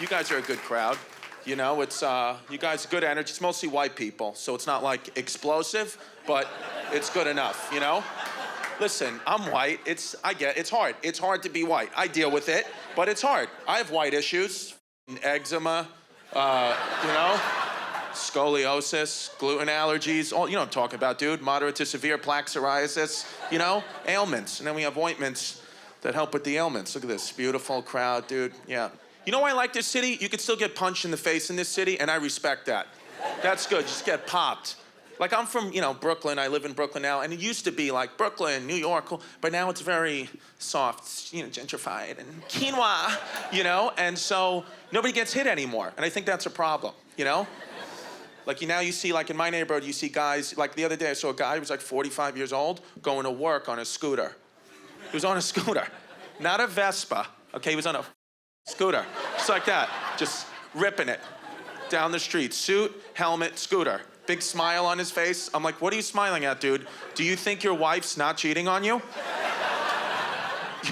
You guys are a good crowd. You know, it's, you guys, good energy. It's mostly white people, so it's not like explosive, but it's good enough, you know? Listen, I'm white. It's hard. It's hard to be white. I deal with it, but it's hard. I have white issues, eczema, you know, scoliosis, gluten allergies, all, you know what I'm talking about, dude. Moderate to severe plaque psoriasis, you know, ailments. And then we have ointments that help with the ailments. Look at this beautiful crowd, dude. Yeah. You know why I like this city? You could still get punched in the face in this city, and I respect that. That's good. Just get popped. Like, I'm from, you know, Brooklyn. I live in Brooklyn now, and it used to be like Brooklyn, New York, but now it's very soft, you know, gentrified and quinoa, you know? And so nobody gets hit anymore, and I think that's a problem, you know? Like, now you see, like, in my neighborhood, you see guys, like, the other day I saw a guy who was like 45 years old going to work on a scooter. He was on a scooter, not a Vespa, okay? He was on a scooter, just like that, just ripping it down the street. Suit, helmet, scooter. Big smile on his face. I'm like, what are you smiling at, dude? Do you think your wife's not cheating on you?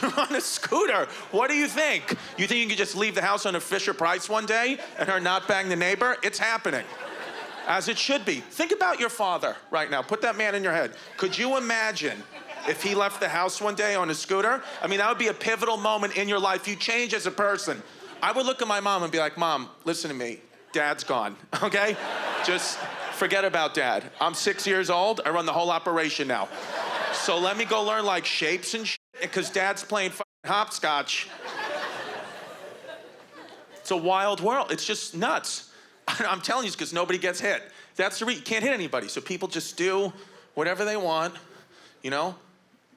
You're on a scooter. What do you think? You think you can just leave the house on a Fisher-Price one day and her not bang the neighbor? It's happening. As it should be. Think about your father right now. Put that man in your head. Could you imagine if he left the house one day on a scooter? I mean, that would be a pivotal moment in your life. You change as a person. I would look at my mom and be like, Mom, listen to me. Dad's gone, okay? Just forget about Dad. I'm 6 years old. I run the whole operation now. So let me go learn like shapes and shit, because Dad's playing hopscotch. It's a wild world. It's just nuts. I'm telling you, it's because nobody gets hit. That's the reason. You can't hit anybody, so people just do whatever they want, you know?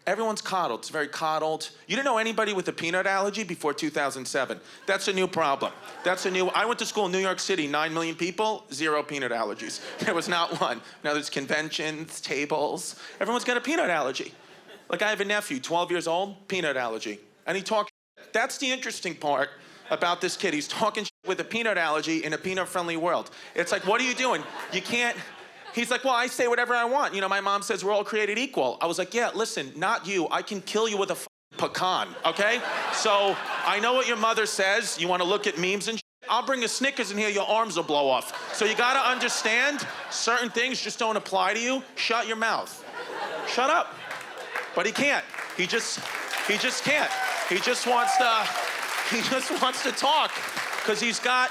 Everyone's coddled. It's very coddled. You didn't know anybody with a peanut allergy before 2007. That's a new problem. I went to school in New York City, 9 million people, 0 peanut allergies. There was not one. Now there's conventions, tables. Everyone's got a peanut allergy. Like, I have a nephew, 12 years old, peanut allergy. And he talks shit. That's the interesting part about this kid. He's talking shit with a peanut allergy in a peanut-friendly world. It's like, what are you doing? You can't. He's like, well, I say whatever I want. You know, my mom says we're all created equal. I was like, yeah, listen, not you. I can kill you with a pecan, okay? So I know what your mother says. You want to look at memes and shit? I'll bring a Snickers in here, your arms will blow off. So you got to understand, certain things just don't apply to you. Shut your mouth. Shut up. But he can't. He just can't. He just wants to talk because he's got,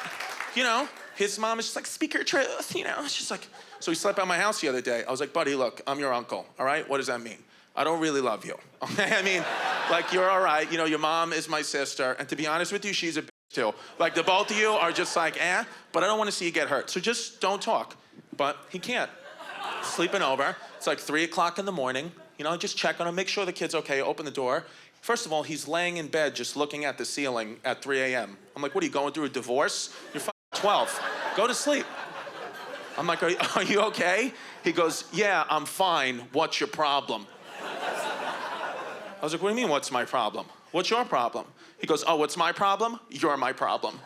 you know, his mom is just like, speak your truth, you know? It's just like, so he slept at my house the other day. I was like, buddy, look, I'm your uncle, all right? What does that mean? I don't really love you, okay? I mean, like, you're all right. You know, your mom is my sister, and to be honest with you, she's a bitch too. Like, the both of you are just like, but I don't want to see you get hurt. So just don't talk. But he can't. Sleeping over. It's like 3 o'clock in the morning. You know, just check on him, make sure the kid's okay, open the door. First of all, he's laying in bed just looking at the ceiling at 3 a.m. I'm like, what, are you going through a divorce? You're 12. Go to sleep. I'm like, are you okay? He goes, yeah, I'm fine. What's your problem? I was like, what do you mean, what's my problem? What's your problem? He goes, oh, what's my problem? You're my problem.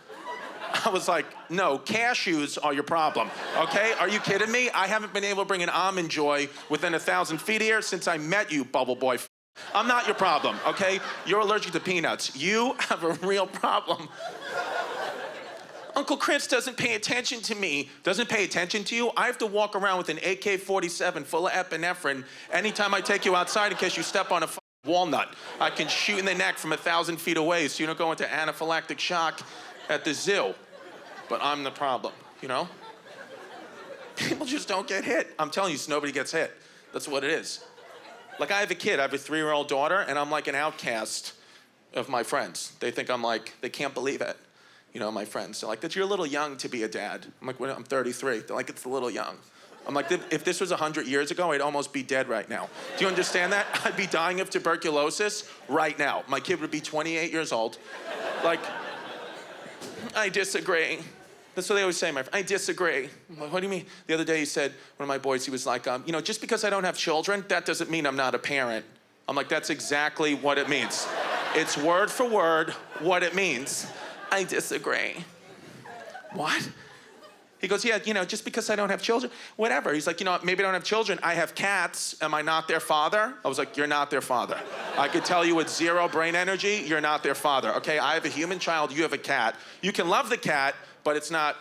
I was like, no, cashews are your problem, okay? Are you kidding me? I haven't been able to bring an almond joy within 1,000 feet of here since I met you, bubble boy. I'm not your problem, okay? You're allergic to peanuts. You have a real problem. Uncle Chris doesn't pay attention to me. Doesn't pay attention to you? I have to walk around with an AK-47 full of epinephrine anytime I take you outside in case you step on a walnut. I can shoot in the neck from 1,000 feet away so you don't go into anaphylactic shock at the zoo. But I'm the problem, you know? People just don't get hit. I'm telling you, nobody gets hit. That's what it is. Like, I have a kid. I have a 3-year-old daughter, and I'm like an outcast of my friends. They think I'm like, they can't believe it. You know, my friends. They're like, that you're a little young to be a dad. I'm like, well, I'm 33. They're like, it's a little young. I'm like, if this was 100 years ago, I'd almost be dead right now. Do you understand that? I'd be dying of tuberculosis right now. My kid would be 28 years old. Like, I disagree. That's what they always say, my friend. I disagree. I'm like, what do you mean? The other day he said, one of my boys, he was like, you know, just because I don't have children, that doesn't mean I'm not a parent. I'm like, that's exactly what it means. It's word for word what it means. I disagree. What? He goes, yeah, just because I don't have children, whatever. He's like, maybe I don't have children. I have cats. Am I not their father? I was like, you're not their father. I could tell you with zero brain energy, you're not their father, okay? I have a human child, you have a cat. You can love the cat, but it's not.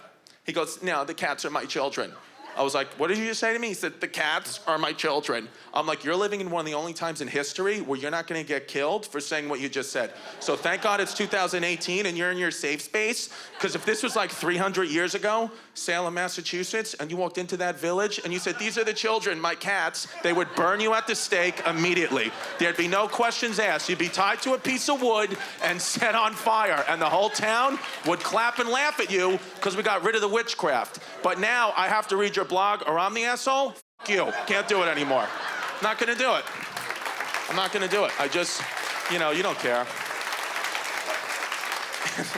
He goes, no, the cats are my children. I was like, what did you just say to me? He said, the cats are my children. I'm like, you're living in one of the only times in history where you're not gonna get killed for saying what you just said. So thank God it's 2018 and you're in your safe space, because if this was like 300 years ago, Salem, Massachusetts, and you walked into that village and you said, these are the children, my cats, they would burn you at the stake immediately. There'd be no questions asked. You'd be tied to a piece of wood and set on fire, and the whole town would clap and laugh at you because we got rid of the witchcraft. But now I have to read your blog or I'm the asshole. F you. Can't do it anymore. Not gonna do it. I'm not gonna do it. I just, you don't care. It's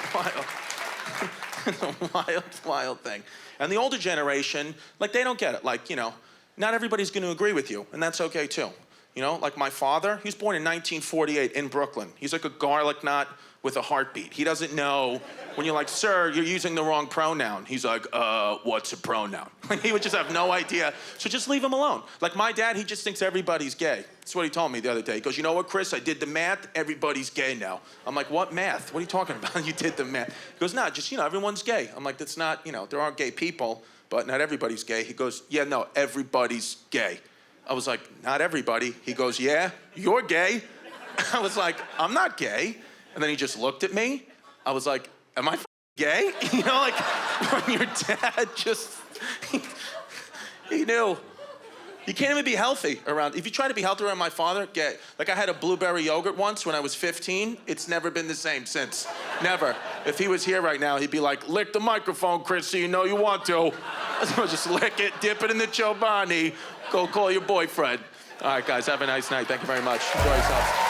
a wild, it's a wild thing. And the older generation, like, they don't get it. Like, not everybody's gonna agree with you, and that's okay too. Like my father, he was born in 1948 in Brooklyn. He's like a garlic knot with a heartbeat. He doesn't know when you're like, sir, you're using the wrong pronoun. He's like, what's a pronoun? He would just have no idea. So just leave him alone. Like my dad, he just thinks everybody's gay. That's what he told me the other day. He goes, you know what, Chris? I did the math. Everybody's gay now. I'm like, what math? What are you talking about? You did the math. He goes, nah, just, everyone's gay. I'm like, that's not, there are gay people, but not everybody's gay. He goes, yeah, no, everybody's gay. I was like, not everybody. He goes, yeah, you're gay. I was like, I'm not gay. And then he just looked at me. I was like, am I gay? Like when your dad just, he knew. You can't even be healthy around. If you try to be healthy around my father, gay. Like I had a blueberry yogurt once when I was 15. It's never been the same since. Never. If he was here right now, he'd be like, lick the microphone, Chris, so you know you want to. So just lick it, dip it in the Chobani, go call your boyfriend. All right, guys, have a nice night. Thank you very much. Enjoy yourselves.